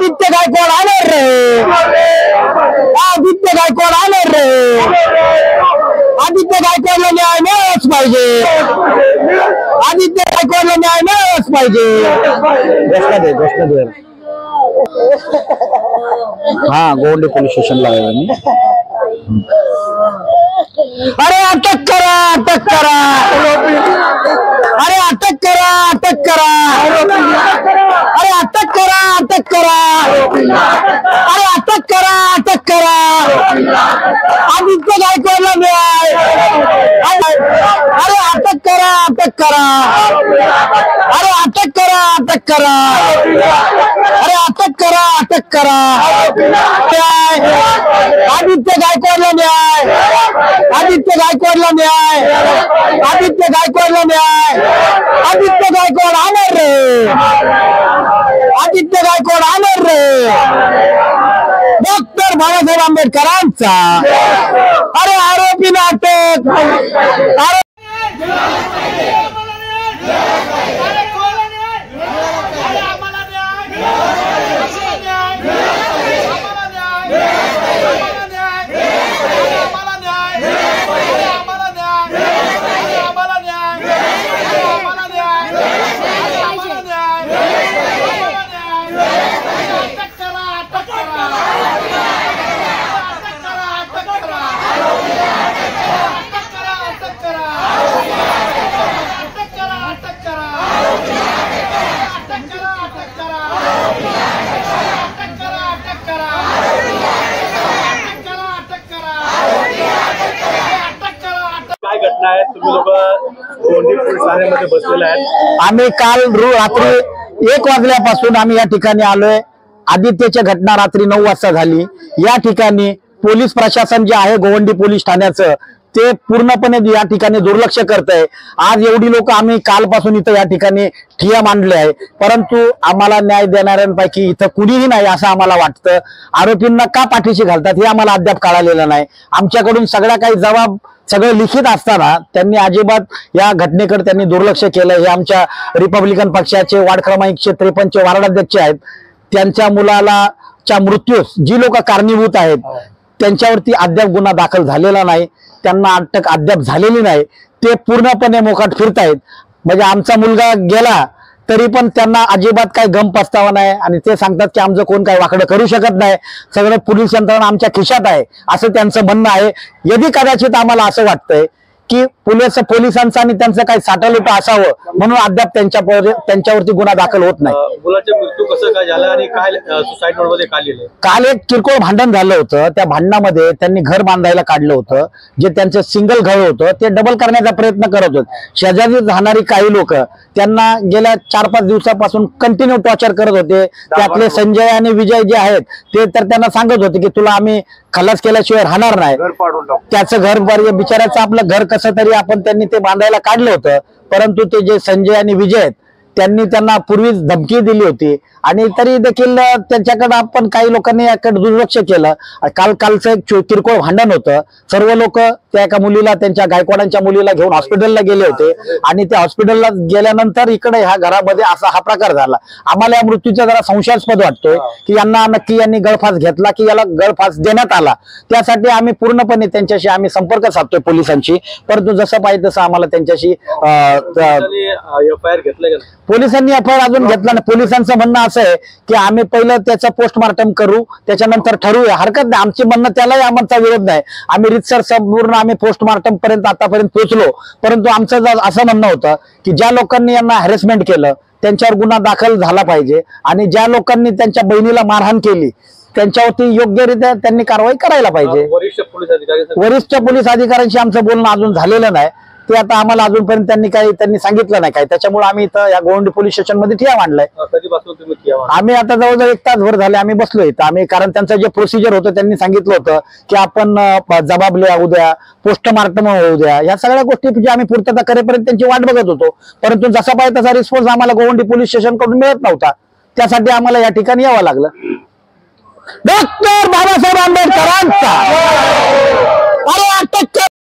आदित्य गायकवाड आणार रे, आदित्य गायकवाड आणार रे, आदित्य गायकवाडला न्याय मिळालाच पाहिजे, आदित्य गायकवाडला न्याय मिळालाच पाहिजे। घोषणा दे हाँ गोवंडी पोलीस स्टेशनला आहे मी। अरे अटक करा, अटक करा, अरे अटक करा, अटक करा, अरे अटक करा, अटक करा, अरे अटक करा, अटक करा, आदित्य गायकवाडला न्याय, अरे अटक करा, अटक करा, अरे अटक करा, अटक करा, अरे अटक करा, अटक करा, आदित्य गायकवाडला न्याय, आदित्य गायकवाडला न्याय, आदित्य गायकवाडला न्याय, आदित्य गायकवाड आणार रे, आदित्य गायकवाड आणार रे, डॉक्टर बाबासाहेब आंबेडकरांचा अरे आरोपीला अटक, अरे घटना आहे, तुम्ही लोक गोवंडी पोलीस ठाण्यामध्ये बसलेले आहेत। आम्ही काल रात्री 1 वाजल्यापासून आम्ही या ठिकाणी आलोय। आदित्यची घटना रात्री 9 वाजता झाली। या ठिकाणी पोलीस प्रशासन जे आहे गोवंडी पोलीस ठाण्याचं ते पूर्णपणे या ठिकाणी दुर्लक्ष करत आहे। आज एवढी लोक आम्ही कालपासून इथं या ठिकाणी ठिय्या मांडले आहे, परंतु आम्हाला न्याय देणाऱ्यांपैकी इथं कुणीही नाही असं आम्हाला वाटतं। आरोपींना का पाठीशी घालतात हे आम्हाला अद्याप कळालेलं नाही। आमच्याकडून सगळ्या काही जबाब सगळं लिखित असताना त्यांनी अजिबात या घटनेकडे त्यांनी दुर्लक्ष केलं। हे आमच्या रिपब्लिकन पक्षाचे वार्ड क्रमांक 153 वार्डाध्यक्ष आहेत, त्यांच्या मुलाला च्या मृत्यूस जी लोक कारणीभूत आहेत त्यांच्यावरती अद्याप गुन्हा दाखल झालेला नाही, त्यांना अटक अद्याप झालेली नाही, ते पूर्णपणे मोकाट फिरतायत। म्हणजे आमचा मुलगा गेला तरी पण त्यांना अजिबात काही गम पस्तावा नाही आणि ते सांगतात की आमचं कोण काही वाकडं करू शकत नाही, सगळं पोलीस यंत्रणा आमच्या खिशात आहे असं त्यांचं म्हणणं आहे। यदि कदाचित आम्हाला असं वाटतंय की पोलिसांचं आणि त्यांचं काही साठवलूट असावं म्हणून अद्याप त्यांच्यावरती गुन्हा दाखल होत नाही। मुलाचा मृत्यू कसं काय झाला आणि काय सुसाईड नोटमध्ये काय लिहिलंय? काल एक किरकोळ भांडण झालं होतं, त्या भांडणामध्ये त्यांनी घर बांधायला काढलं होतं, जे त्यांचं सिंगल घर होतं ते डबल करण्याचा प्रयत्न करत होते। शेजारी राहणारी काही लोक त्यांना गेल्या 4-5 दिवसापासून कंटिन्यू टॉर्चर करत होते। त्यातले संजय आणि विजय जे आहेत ते तर त्यांना सांगत होते की तुला आम्ही खलास केल्याशिवाय राहणार नाही, त्याचं घर बिचारायचं आपलं घर कसं तरी आपण त्यांनी ते बांधायला काढलं होतं। परंतु ते जे संजय आणि विजय आहेत त्यांनी त्यांना पूर्वीच धमकी दिली होती आणि तरी देखील त्यांच्याकडे आपण काही लोकांनी याकडे दुर्लक्ष केलं। कालचं एक किरकोळ भांडण होतं, सर्व लोक त्या एका मुलीला त्यांच्या गायकवाडांच्या मुलीला घेऊन हॉस्पिटलला गेले होते आणि त्या हॉस्पिटलला गेल्यानंतर इकडे ह्या घरामध्ये असा हा प्रकार झाला। आम्हाला या मृत्यूचा जरा संशयास्पद वाटतोय की यांना नक्की यांनी गळफास घेतला की याला गळफास देण्यात आला। त्यासाठी आम्ही पूर्णपणे त्यांच्याशी आम्ही संपर्क साधतोय पोलिसांशी, परंतु जसं पाहिजे तसं आम्हाला त्यांच्याशी एफआयआर घेतलं का? पोलिसांनी एफआयआर अजून घेतला नाही। पोलिसांचं म्हणणं असं आहे की आम्ही पहिलं त्याचं पोस्टमार्टम करू, त्याच्यानंतर ठरवूया, हरकत नाही, आमची म्हणणं त्यालाही आमचा विरोध नाही। आम्ही रितसर संपूर्ण आम्ही पोस्टमार्टम पर्यंत आतापर्यंत पोहोचलो, परंतु आमचं असं म्हणणं होतं की ज्या लोकांनी यांना हॅरेसमेंट केलं त्यांच्यावर गुन्हा दाखल झाला पाहिजे आणि ज्या लोकांनी त्यांच्या बहिणीला मारहाण केली त्यांच्यावरती योग्यरित्या त्यांनी कारवाई करायला पाहिजे। वरिष्ठ पोलीस अधिकाऱ्यांशी आमचं बोलणं अजून झालेलं नाही, ते आता आम्हाला अजूनपर्यंत त्यांनी सांगितलं नाही काय, त्याच्यामुळे आम्ही इथं या गोवंडी पोलीस स्टेशन मध्ये ठिय्या मांडलाय। आम्ही आता जवळजवळ 1 तासभर झाले आम्ही बसलोय इथं। आम्ही कारण त्यांचं जे प्रोसिजर होतं त्यांनी सांगितलं होतं की आपण जबाबले होऊ द्या, पोस्टमार्टम होऊ द्या, या सगळ्या गोष्टी आम्ही पूर्तता करेपर्यंत त्यांची वाट बघत होतो, परंतु जसा पाहिजे तसा रिस्पॉन्स आम्हाला गोवंडी पोलीस स्टेशन कडून मिळत नव्हता। त्यासाठी आम्हाला या ठिकाणी यावं लागलं। डॉक्टर बाबासाहेब आंबेडकरांचा अरे अटक